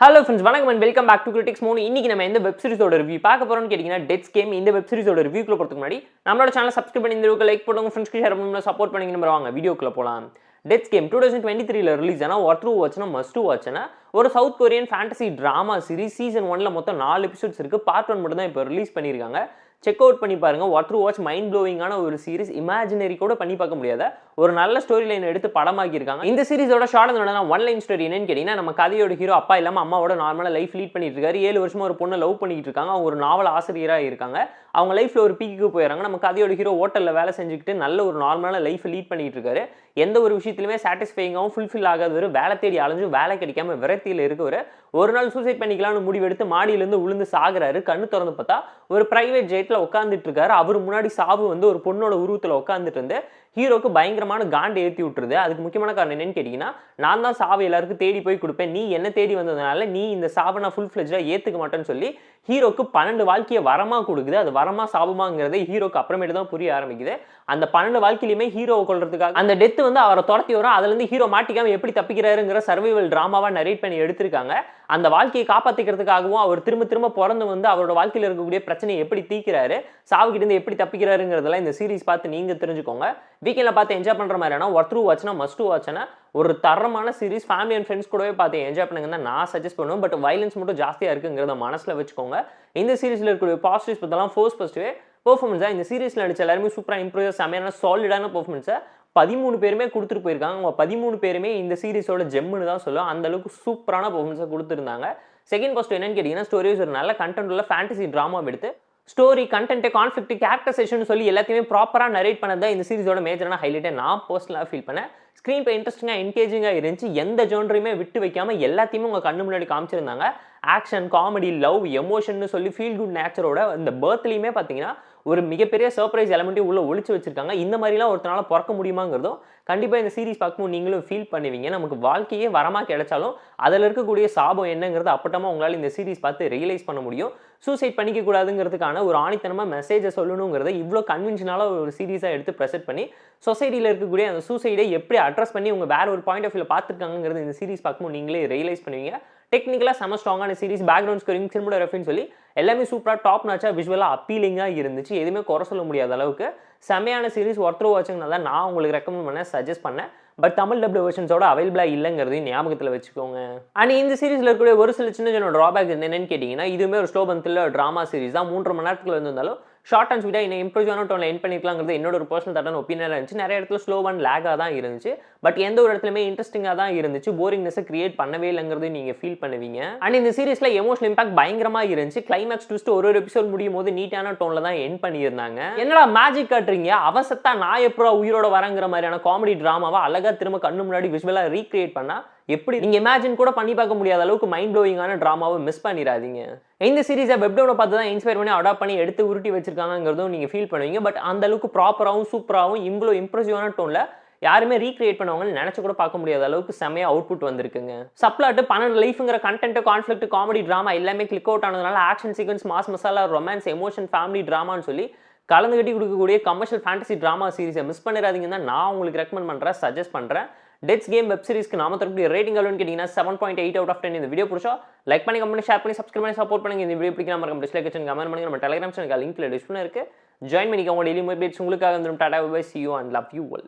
Hello friends, வணக்கம் and welcome back to Critics Moon. இன்னைக்கு நம்ம எந்த வெப் சீரிஸோட ரிவ்யூ பார்க்க போறோம்னு கேட்டிங்கன்னா டெத்ஸ் கேம். இந்த வெப் சீரிஸோட ரிவ்யூக்குள்ள போறதுக்கு முன்னாடி நம்மளோட சேனலை சப்ஸ்கிரைப் பண்ணி இந்த வீடியோக்கு லைக் போடுங்க, ஃப்ரெண்ட்ஸ்க்கு ஷேர் பண்ணுங்க, சப்போர்ட் பண்ணீங்கன்னு வாங்க வீடியோக்குள்ள போலாம். டெத்ஸ் கேம் 2023ல ரிலீஸ் ஆன ஒர்த் வாட்ச்னா மஸ்ட் வாட்ச்னா ஒரு south Korean fantasy drama series. Season 1ல மொத்தம் 4 எபிசோட்ஸ் இருக்கு. பார்ட் 1 மட்டும் தான் இப்போ ரிலீஸ் பண்ணிருக்காங்க. செக் அவுட் பண்ணி பாருங்க. ஒர்த் வாட்ச் மைண்ட் ப்ளோவிங்கான ஒரு சீரிஸ். இமேஜினரி கூட பண்ணி பார்க்க முடியாத ஒரு நல்ல ஸ்டோரி லைன் எடுத்து படமாக்கி இருக்காங்க. இந்த சீரிஸோட ஷார்ட் ஒன் லைன் ஸ்டோரி என்னன்னு கேட்டீங்கன்னா, நம்ம கதையோட ஹீரோ அப்பா இல்லாம அம்மாவோட நார்மலா லைஃப் லீட் பண்ணிட்டு இருக்காரு. 7 வருஷமா ஒரு பொண்ணை லவ் பண்ணிட்டு இருக்காங்க. அவங்க ஒரு நாவல் ஆசிரியரா இருக்காங்க. அவங்க லைஃப்ல ஒரு பீக்கு போயிடறாங்க. நம்ம கதையோட ஹீரோ ஹோட்டல்ல வேலை செஞ்சுக்கிட்டு நல்ல ஒரு நார்மலான லைஃப் லீட் பண்ணிட்டு இருக்காரு. எந்த ஒரு விஷயத்திலுமே சாட்டிஸ்ஃபைங்காகவும் ஃபுல்ஃபில் ஆகாதவர், வேலை தேடி அலைஞ்சு வேலை கிடைக்காம விரக்தியில் இருக்கவர் ஒரு நாள் சூசைட் பண்ணிக்கலாம்னு முடிவெடுத்து மாடியிலிருந்து விழுந்து சாகுறாரு. கண்ணு திறந்து பார்த்தா ஒரு பிரைவேட் ஜெட்ல உட்காந்துட்டு இருக்காரு. அவர் முன்னாடி சாவு ஒரு பொண்ணோட உருவத்துல உட்காந்துட்டு இருந்து ஹீரோக்கு பயங்கரமான காண்டு ஏற்றி விட்டுருது. அதுக்கு முக்கியமான காரணம் என்னன்னு கேட்டீங்கன்னா, நான் தான் சாவை எல்லாருக்கும் தேடி போய் கொடுப்பேன், நீ என்ன தேடி வந்ததுனால நீ இந்த சாவை நான் ஃபுல் ஃபிளெஜ்டா ஏத்துக்க மாட்டேன்னு சொல்லி ஹீரோக்கு 12 வாழ்க்கையை வரமா கொடுக்குது. அது வரமா சாபமாங்கிறதே ஹீரோக்கு அப்புறமேட்டு தான் புரிய ஆரம்பிக்குது. அந்த 12 வாழ்க்கையிலுமே ஹீரோவை கொள்றதுக்காக அந்த டெத் அவரை துரத்தி வரும். அதுல இருந்து ஹீரோ மாட்டிக்காம எப்படி தப்பிக்கிறாருங்கிற சர்வைவல் டிராமாவா நரேட் பண்ணி எடுத்திருக்காங்க. அந்த வாழ்க்கையை காப்பாத்திக்கிறதுக்காகவும் அவர் திரும்ப திரும்ப பிறந்து அவரோட வாழ்க்கையில் இருக்கக்கூடிய பிரச்சனையை எப்படி தீக்கிறாரு, சாவுகிட்ட இருந்து எப்படி தப்பிக்கிறாருங்கிறதெல்லாம் இந்த சீரிஸ் பார்த்து நீங்க தெரிஞ்சுக்கோங்க. வீக்கெண்ட்ல பார்த்து என்ஜாய் பண்ற மாதிரினா ஒர்த் வாட்ச்னா மஸ்ட் வாட்ச்னா ஒரு தரமான சீரிஸ். ஃபேமிலி அண்ட் ஃப்ரெண்ட்ஸ் கூடவே பார்த்து என்ஜாய் பண்ணுங்க நான் சஜஸ்ட் பண்ணுவேன். பட் வயலன்ஸ் மட்டும் ஜாஸ்தியா இருக்குங்கிறத மனசுல வச்சுக்கோங்க. இந்த சீரிஸ்ல இருக்கக்கூடிய பாசிட்டிவ்ஸ் பத்தலாம் ஃபோர்ஸ் பாசிட்டிவ் பெர்ஃபார்மன்ஸா இந்த சீரிஸ்ல நடிச்ச எல்லாருமே சூப்பரா இம்ப்ரூவ், செமையான சாலிடான பெர்ஃபார்மன்ஸை 13 பேருமே கொடுத்துட்டு போயிருக்காங்க. அவங்க 13 பேருமே இந்த சீரிஸோட ஜெம்முன்னு தான் சொல்லுவோம். அந்த அளவுக்கு சூப்பரான பெர்ஃபார்மன்ஸை கொடுத்துருந்தாங்க. செகண்ட் பாசிட்டிவ் என்னன்னு கேட்டீங்கன்னா, ஸ்டோரிஸ் ஒரு நல்ல கண்டென்ட் உள்ள ஃபேண்டசி டிராமா எடுத்து ஸ்டோரி, கண்டென்ட், கான்ஃப்ளிக்ட், கேரக்டரைசேஷன் சொல்லி எல்லாத்தையுமே ப்ராப்பராக நரேட் பண்ணதான் இந்த சீரிஸோட மேஜரான ஹைலைட்டை நான் பர்சனலாக ஃபீல் பண்ணேன். ஸ்க்ரீன் பிளே இன்ட்ரெஸ்டிங்காக என்கேஜிங்காக இருந்துச்சு. எந்த ஜோன்றையுமே விட்டு வைக்காமல் எல்லாத்தையுமே உங்கள் கண்ணு முன்னாடி காமிச்சிருந்தாங்க. ஆக்ஷன், காமெடி, லவ், எமோஷன் சொல்லி ஃபீல் குட் நேச்சரோட இந்த பர்த்லேயுமே பார்த்தீங்கன்னா ஒரு மிகப்பெரிய சர்ப்ரைஸ் எலமெண்ட்டையும் உள்ள ஒழிச்சு வச்சிருக்காங்க. இந்த மாதிரிலாம் ஒருத்தனால பிறக்க முடியுமாங்கிறதும் கண்டிப்பாக இந்த சீரிஸ் பார்க்கும்போது நீங்களும் ஃபீல் பண்ணுவீங்க. நமக்கு வாழ்க்கையே வரமா கிடைச்சாலும் அதில் இருக்கக்கூடிய சாபம் என்னங்கிறது அப்பட்டமா உங்களால் இந்த சீரிஸ் பார்த்து ரியலைஸ் பண்ண முடியும். சூசைட் பண்ணிக்க கூடாதுங்கிறதுக்கான ஒரு ஆணித்தனமாக மெசேஜை சொல்லணுங்கிறத இவ்வளோ கன்வின்ஷனால ஒரு சீரிஸாக எடுத்து ப்ரெசென்ட் பண்ணி சொசைட்டியில் இருக்கக்கூடிய அந்த சூசைடை எப்படி அட்ரஸ் பண்ணி உங்கள் வேற ஒரு பாயிண்ட் ஆஃப் வியூவில் பார்த்துருக்காங்கிறது இந்த சீரிஸ் பார்க்கும்போது நீங்களே ரியலைஸ் பண்ணுவீங்க. டெக்னிக்கலாக செம ஸ்ட்ராங்கான சீரிஸ், பேக்ரவுண்ட் ஸ்கோரிங், சினிமாட்டோகிராஃபின்னு சொல்லி எல்லாமே சூப்பராக டாப் நாச்சா விஷுவலாக அப்பீலிங்காக இருந்துச்சு. எதுவுமே குறை சொல்ல முடியாத அளவுக்கு செமையான சீரிஸ். ஒர்த் வாட்சிங்னா தான் நான் உங்களுக்கு ரெக்கமெண்ட் பண்ணேன், சஜஸ்ட் பண்ணேன். பட் தமிழ் டப்டு வெர்ஷன்ஸோட அவைலபிளாக இல்லைங்கிறதையும் ஞாபகத்தில் வச்சுக்கோங்க. அண்ட் இந்த சீரிஸில் இருக்கக்கூடிய ஒரு சின்ன சின்ன ட்ராபேக் என்னன்னு கேட்டிங்கன்னா, இதுவுமே ஒரு ஸ்லோ பந்தில் ட்ராமா சீரிஸ் தான். 3.5 மணி நேரத்துக்குள்ள இருந்தாலும் ஷார்ட் அண்ட் ஸ்வீட்டாக இன்னும் இம்ப்ரூவான டோனில் என் பண்ணிக்கலாங்கிறது என்னோட ஒரு பர்சனல் தாட்டான ஒப்பீனியனாக இருந்துச்சு. நிறைய இடத்துல ஸ்லோ அண்ட் லேகாக தான் இருந்துச்சு. பட் எந்த ஒரு இடத்துலையுமே இன்ட்ரெஸ்டிங்காக தான் இருந்துச்சு. போரிங்னஸை கிரியேட் பண்ணவே இல்லைங்கிறது நீங்கள் ஃபீல் பண்ணுவீங்க. அண்ட் இந்த சீரிஸில் எமோஷனல் இம்பாக்ட் பயங்கரமாக இருந்துச்சு. கிளைமேக்ஸ் ட்விஸ்ட் ஒரு எபிசோட் முடியும் போது நீட்டான டோனில் தான் என் பண்ணியிருந்தாங்க. என்னடா மேஜிக் காட்டுறீங்க, அவசத்தா நான் எப்போ உயிரோட வரங்கிற மாதிரியான காமெடி டிராமாவா அழகா திரும்ப கண்ணு முன்னாடி விஷுவலாக ரீக்ரியேட் பண்ணா எப்படி நீங்க இமேஜின் கூட பண்ணி பார்க்க முடியாத அளவுக்கு மைண்ட் ப்ளோயிங்கான டிராமாவை மிஸ் பண்ணிடாதீங்க. இந்த சீரிஸை வெப்டவுனை பார்த்து தான் இன்ஸ்பயர் பண்ணி அடாப்ட் பண்ணி எடுத்து உருட்டி வச்சிருக்காங்கிறதும் நீங்க ஃபீல் பண்ணுவீங்க. பட் அந்த அளவுக்கு ப்ராப்பராகவும் சூப்பராகவும் இவ்வளோ இம்ப்ரெசிவான டோன்ல யாருமே ரீக்ரியேட் பண்ணுவாங்கன்னு நினைச்சு கூட பார்க்க முடியாத அளவுக்கு செமையா அவுட்புட் வந்திருக்குங்க. சப்ளாட் 12 லைஃப்ங்கிற கண்டென்ட், கான்ஃப்ளிக்ட், காமெடி, டிராமா எல்லாமே கிளிக் அவுட் ஆனதுனால action sequence, mass masala, romance, emotion, family டிராமான்னு சொல்லி கலந்து கட்டி கொடுக்கக்கூடிய கமர்ஷியல் ஃபேண்டசி டிராமா சீரிஸை மிஸ் பண்ணிடாதீங்கன்னு தான் நான் உங்களுக்கு ரெக்கமெண்ட் பண்றேன், சஜஸ்ட் பண்றேன். டெத்ஸ் கேம் வெப் சீரிஸ்க்கு நாம தரக்கூடிய ரேட்டிங் எவ்வளோன்னு கேட்டீங்கன்னா 7.8 out of 10. இந்த வீடியோ பிடிச்சா லைக் பண்ணி, கமெண்ட், ஷேர் பண்ணி, சப்ஸ்கிரைப் பண்ணி சப்போர்ட் பண்ணுங்க. இந்த வீடியோ பிடிக்காம மறக்காம டிஸ்லைக் வச்சு கமெண்ட் பண்ணுங்க. நம்ம டெலிகிராம் சேனல் லிங்க்ல டிஸ்பிளே இருக்கு, ஜாயின் பண்ணிக்கோங்க. டெய்லி அப்டேட்ஸ் உங்களுக்காக வந்துடும். Tata, bye bye, see you and love you all.